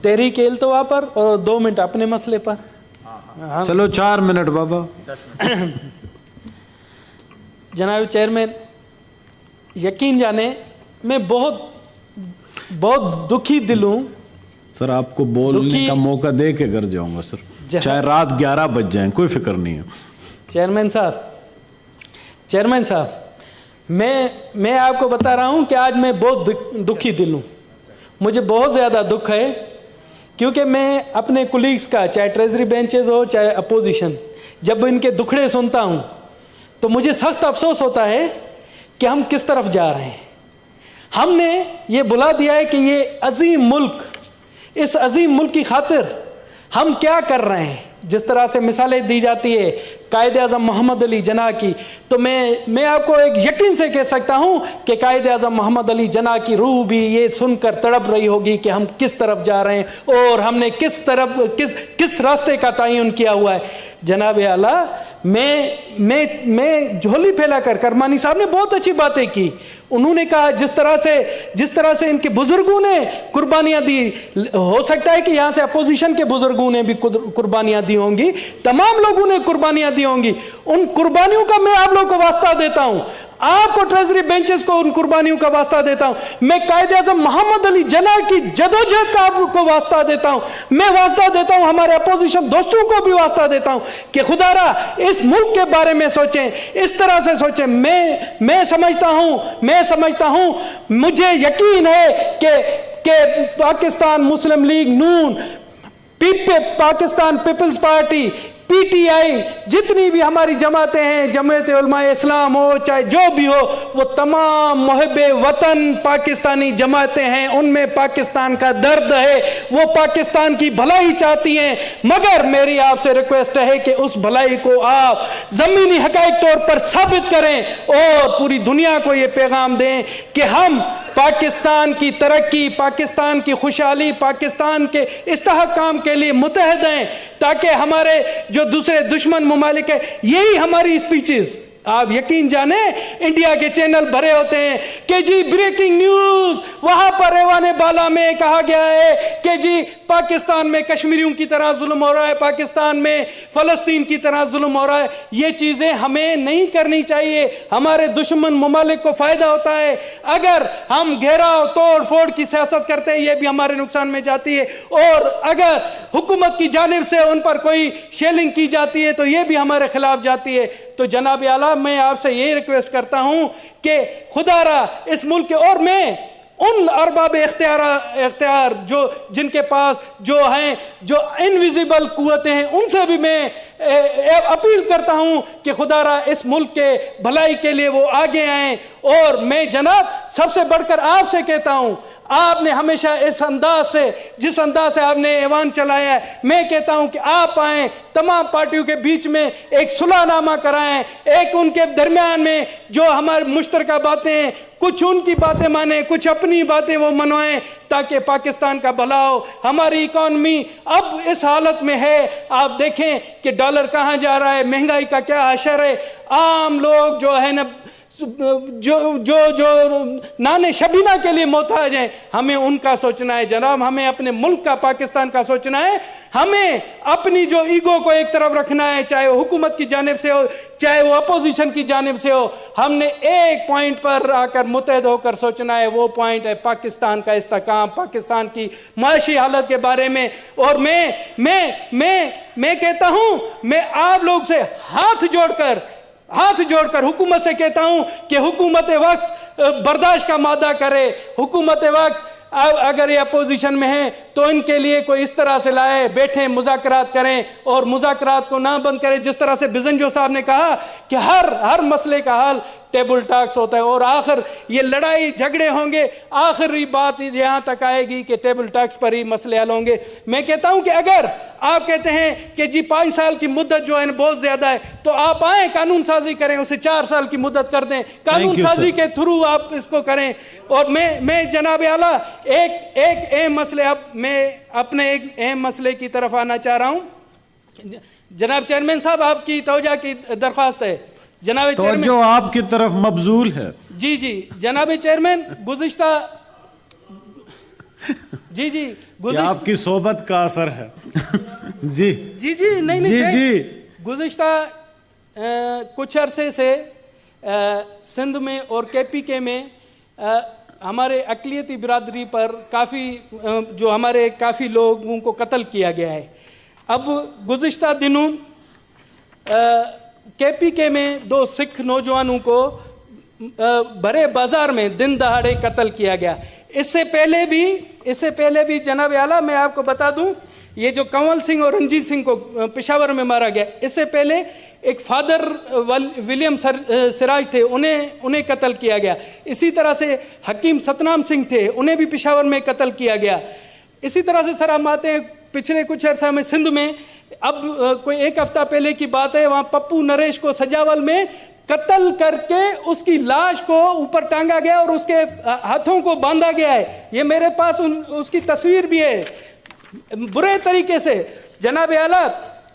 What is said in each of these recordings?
تحریک التوا پر اور 2 منٹ اپنے مسئلے پر. چلو 4 منٹ بابا. 10 منٹ. جناب چیئرمین، یقین جانے میں بہت دکھی دل ہوں. سر آپ کو بولنے کا موقع دے کے گھر جاؤں گا سر، چاہے رات 11 بج جائیں، کوئی فکر نہیں ہے. چیئرمین صاحب میں آپ کو بتا رہا ہوں کہ آج میں بہت دکھی دل ہوں. مجھے بہت زیادہ دکھ ہے کیونکہ میں اپنے کولیگز کا، چاہے ٹریزری بینچز ہو چاہے اپوزیشن، جب ان کے دکھڑے سنتا ہوں تو مجھے سخت افسوس ہوتا ہے کہ ہم کس طرف جا رہے ہیں. ہم نے یہ بلا دیا ہے کہ یہ عظیم ملک، اس عظیم ملک کی خاطر ہم کیا کر رہے ہیں. جس طرح سے مثالیں دی جاتی ہے قائد اعظم محمد علی جناح کی، تو میں آپ کو ایک یقین سے کہہ سکتا ہوں کہ قائد اعظم محمد علی جناح کی روح بھی یہ سن کر تڑپ رہی ہوگی کہ ہم کس طرف جا رہے ہیں اور ہم نے کس راستے کا تعین کیا ہوا ہے. جناب اعلیٰ، میں جھولی پھیلا کر، کرمانی صاحب نے بہت اچھی باتیں کی. انہوں نے کہا جس طرح سے ان کے بزرگوں نے قربانیاں دی، ہو سکتا ہے کہ یہاں سے اپوزیشن کے بزرگوں نے بھی قربانیاں دی ہوں گی، تمام لوگوں نے قربانیاں دی ہوں گی. ان قربانیوں کا میں آپ لوگوں کو واسطہ دیتا ہوں، آپ کو ٹریزری بینچز کو ان قربانیوں کا واسطہ دیتا ہوں. میں قائد اعظم محمد علی جناح کی جدوجہد کا آپ کو واسطہ دیتا ہوں. میں واسطہ دیتا ہوں، ہمارے اپوزیشن دوستوں کو بھی واسطہ دیتا ہوں کہ خدا را اس ملک کے بارے میں سوچیں، اس طرح سے سوچیں. میں سمجھتا ہوں مجھے یقین ہے کہ پاکستان مسلم لیگ نون، Pakistan Peoples Party, P T I, جتنی بھی ہماری جماعتیں ہیں، جمعیت علماء اسلام ہو چاہے جو بھی ہو، وہ تمام محب وطن پاکستانی جماعتیں ہیں. ان میں پاکستان کا درد ہے، وہ پاکستان کی بھلائی چاہتی ہیں. مگر میری آپ سے ریکویسٹ ہے کہ اس بھلائی کو آپ زمینی حقائق طور پر ثابت کریں اور پوری دنیا کو یہ پیغام دیں کہ ہم پاکستان کی ترقی، پاکستان کی خوشحالی، پاکستان کے استحکام کے لیے متحد ہیں، تاکہ ہمارے جو دوسرے دشمن ممالک ہیں، یہی ہماری اسپیچز، آپ یقین جانیں انڈیا کے چینل بھرے ہوتے ہیں کہ جی بریکنگ نیوز، وہاں پر ایوان بالا میں کہا گیا ہے کہ جی پاکستان میں کشمیریوں کی طرح ظلم ہو رہا ہے، پاکستان میں فلسطین کی طرح ظلم ہو رہا ہے. یہ چیزیں ہمیں نہیں کرنی چاہیے، ہمارے دشمن ممالک کو فائدہ ہوتا ہے. اگر ہم گھیراؤ توڑ پھوڑ کی سیاست کرتے ہیں، یہ بھی ہمارے نقصان میں جاتی ہے. اور اگر حکومت کی جانب سے ان پر کوئی شیلنگ کی جاتی ہے تو یہ بھی ہمارے خلاف جاتی ہے. تو جناب اعلیٰ، میں آپ سے یہ ریکویسٹ کرتا ہوں کہ خدا را اس ملک کے، اور میں ان ارباب اختیار جن کے پاس جو ہیں، جو انویزیبل قوتیں ہیں، ان سے بھی میں اپیل کرتا ہوں کہ خدا را اس ملک کے بھلائی کے لیے وہ آگے آئیں. اور میں جناب سب سے بڑھ کر آپ سے کہتا ہوں، آپ نے ہمیشہ اس انداز سے، جس انداز سے آپ نے ایوان چلایا ہے، میں کہتا ہوں کہ آپ آئیں، تمام پارٹیوں کے بیچ میں ایک صلح نامہ کرائیں، ایک ان کے درمیان میں جو ہمارے مشترکہ باتیں ہیں، کچھ ان کی باتیں مانیں، کچھ اپنی باتیں وہ منوائیں، تاکہ پاکستان کا بھلا ہو. ہماری اکانومی اب اس حالت میں ہے، آپ دیکھیں کہ ڈالر کہاں جا رہا ہے، مہنگائی کا کیا حشر ہے. عام لوگ جو ہے نا، جو نانے شبینہ کے لیے محتاج ہیں، ہمیں ان کا سوچنا ہے جناب. ہمیں اپنے ملک کا، پاکستان کا سوچنا ہے. ہمیں اپنی جو ایگو کو ایک طرف رکھنا ہے، چاہے وہ حکومت کی جانب سے ہو چاہے وہ اپوزیشن کی جانب سے ہو. ہم نے ایک پوائنٹ پر آ کر متحد ہو کر سوچنا ہے، وہ پوائنٹ ہے پاکستان کا استحکام، پاکستان کی معاشی حالت کے بارے میں. اور میں کہتا ہوں، میں آپ لوگ سے ہاتھ جوڑ کر حکومت سے کہتا ہوں کہ حکومت وقت برداشت کا مادہ کرے. حکومت وقت اگر یہ اپوزیشن میں ہیں تو ان کے لیے کوئی اس طرح سے لائے، بیٹھیں، مذاکرات کریں اور مذاکرات کو نہ بند کریں. جس طرح سے بزنجو صاحب نے کہا کہ ہر مسئلے کا حل ٹیبل ٹاکس ہوتا ہے، اور آخر یہ لڑائی جھگڑے ہوں گے، آخری بات یہاں تک آئے گی کہ ٹیبل ٹاکس پر ہی مسئلے حل ہوں گے. میں کہتا ہوں کہ اگر آپ کہتے ہیں کہ جی 5 سال کی مدت جو ہے بہت زیادہ ہے، تو آپ آئیں، قانون سازی کریں، اسے 4 سال کی مدت کر دیں، قانون سازی کے تھرو آپ اس کو کریں. اور میں جناب اعلیٰ ایک اہم مسئلے، اب میں اپنے ایک اہم مسئلے کی طرف آنا چاہ رہا ہوں. جناب چیئرمین صاحب، آپ کی توجہ کی درخواست ہے. جناب چیئرمین، توجہ آپ کی طرف مبذول ہے. جی جناب چیئرمین، جی جی یہ آپ کی صحبت کا اثر ہے. جی جی جی نہیں جی جی گزشتہ کچھ عرصے سے سندھ میں اور کے پی کے میں ہمارے اقلیتی برادری پر جو ہمارے کافی لوگوں کو قتل کیا گیا ہے. اب گزشتہ دنوں کے پی کے میں 2 سکھ نوجوانوں کو بڑے بازار میں دن دہاڑے قتل کیا گیا. اس سے پہلے بھی جناب اعلیٰ میں آپ کو بتا دوں یہ جو کنول سنگھ اور رنجیت سنگھ کو پشاور میں مارا گیا, اس سے پہلے ایک فادر ولیم سراج تھے, انہیں قتل کیا گیا. اسی طرح سے حکیم ستنام سنگھ تھے, انہیں بھی پشاور میں قتل کیا گیا. اسی طرح سے سر ہم آتے ہیں پچھلے کچھ عرصہ میں سندھ میں, اب کوئی 1 ہفتہ پہلے کی بات ہے, وہاں پپو نریش کو سجاول میں قتل کر کے اس کی لاش کو اوپر ٹانگا گیا اور اس کے ہاتھوں کو باندھا گیا ہے. یہ میرے پاس اس کی تصویر بھی ہے برے طریقے سے. جناب اعلیٰ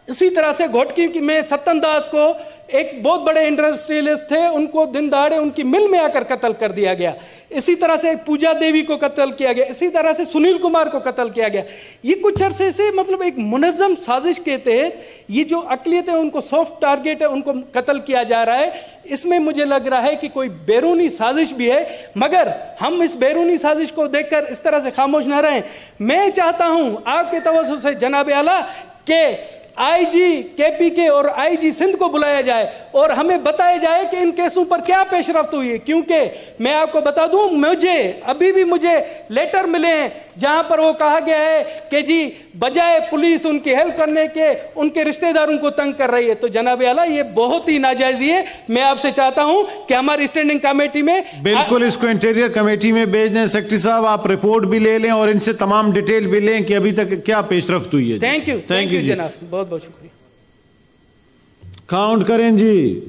اسی طرح سے گھوٹکی میں ستن داس کو ایک بہت بڑے انڈسٹریلسٹ تھے, ان کو دن دہاڑے ان کی مل میں آ کر قتل کر دیا گیا. اسی طرح سے پوجا دیوی کو قتل کیا گیا. اسی طرح سے سنیل کمار کو قتل کیا گیا. یہ کچھ عرصے سے مطلب ایک منظم سازش کے تحت یہ جو اقلیت ہے ان کو سافٹ ٹارگیٹ ہے, ان کو قتل کیا جا رہا ہے. اس میں مجھے لگ رہا ہے کہ کوئی بیرونی سازش بھی ہے, مگر ہم اس بیرونی سازش کو دیکھ کر اس طرح سے خاموش نہ رہیں. میں چاہتا ہوں آپ کے توسط سے جناب اعلیٰ کہ آئی جی کے پی کے اور آئی جی سندھ کو بلایا جائے اور ہمیں بتایا جائے کہ ان کیسوں پر کیا پیش رفت ہوئی ہے. کیونکہ میں آپ کو بتا دوں ابھی بھی مجھے لیٹر ملے ہیں جہاں پر وہ کہا گیا ہے کہ جی بجائے پولیس ان کی ہیلپ کرنے کے ان کے رشتہ داروں کو تنگ کر رہی ہے. تو جناب اعلیٰ یہ بہت ہی ناجائزی ہے. میں آپ سے چاہتا ہوں کہ ہماری اسٹینڈنگ کمیٹی میں بالکل اس کو انٹیریئر کمیٹی میں بھیج دیں. سیکرٹری صاحب آپ رپورٹ بھی لے لیں اور ان سے تمام ڈیٹیل بھی لیں کہ ابھی تک کیا پیش رفت ہوئی ہے. تھینک یو جناب, بہت بہت شکریہ. کاؤنٹ کریں جی.